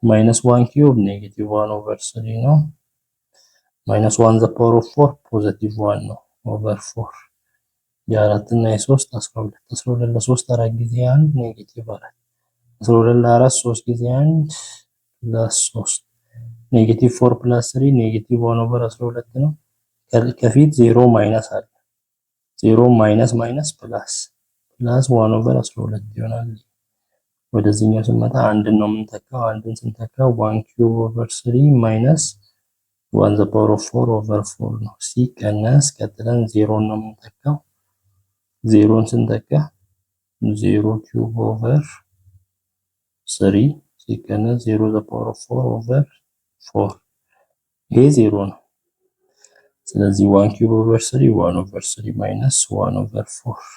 ማይነስ 1 ኪዩብ ኔጌቲቭ 1 ኦቨር 3 ነው። ማይነስ 1 ዘ ፓወር ኦፍ 4 ፖዚቲቭ 1 ነው ኦቨር 4 የ4 እና የ3 12 12 ለ3 4 ጊዜ 1 ኔጌቲቭ 4 12 ለ4 3 ጊዜ 1 ፕላስ 3 ኔጌቲቭ 4 ፕላስ 3 ኔጌቲቭ 1 ኦቨር 12 ነው። ከፊት 0 ማይነስ አለ 0 ማይነስ ማይነስ ፕላስ 1 ኦቨር 12 ይሆናል። ወደዚህኛው ስንመጣ አንድን ነው የምንተካው። አንድን ስንተካው 1 ኪዩብ ኦቨር 3 ማይነስ 1 ዘ ፓወር ኦፍ 4 ኦቨር 4 ነው ሲቀነስ፣ ቀጥለን 0 ነው የምንተካው። 0ን ስንተካ 0 ኪዩብ ኦቨር 3 ሲቀነስ 0 ዘ ፓወር ኦፍ 4 ኦቨር 4 ይሄ 0 ነው። ስለዚህ 1 ኪዩብ ኦቨር 3 1 ኦቨር 3 ማይነስ 1 ኦቨር 4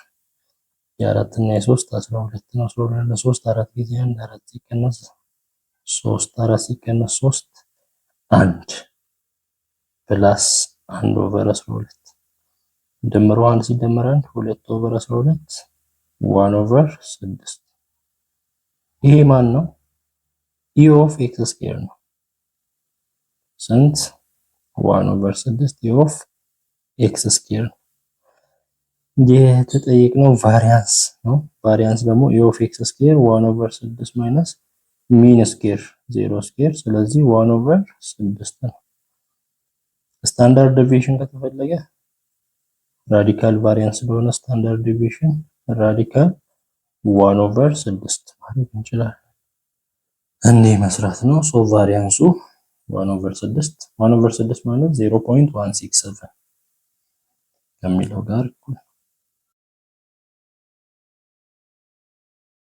የአራት እና የሶስት 12 ነው። 12 ለሶስት 4 ጊዜ 1 4 ሲቀነስ 3 4 ሲቀነስ 3 1 ፕላስ 1 ኦቨር 12 ደምሮ 1 ሲደመር 1 2 ኦቨር 12 1 ኦቨር 6 ይሄ ማን ነው? e ኦፍ ኤክስ ስኩዌር ነው። ስንት 1 ኦቨር 6 e ኦፍ ኤክስ ስኩዌር የተጠየቅነው ቫሪያንስ ነው። ቫሪያንስ ደግሞ e ኦፍ ኤክስ ስኩዌር 1 ኦቨር 6 ማይነስ ሚን ስኩዌር 0 ስኩዌር ስለዚህ 1 ኦቨር 6 ነው። ስታንዳርድ ዴቪዬሽን ከተፈለገ ራዲካል ቫሪያንስ ስለሆነ ስታንዳርድ ዴቪዬሽን ራዲካል 1 ኦቨር 6 ማለት እንችላለን። እንዴ መስራት ነው። ሶ ቫሪያንሱ 1 ኦቨር 6 ማለት 0.167 ከሚለው ጋር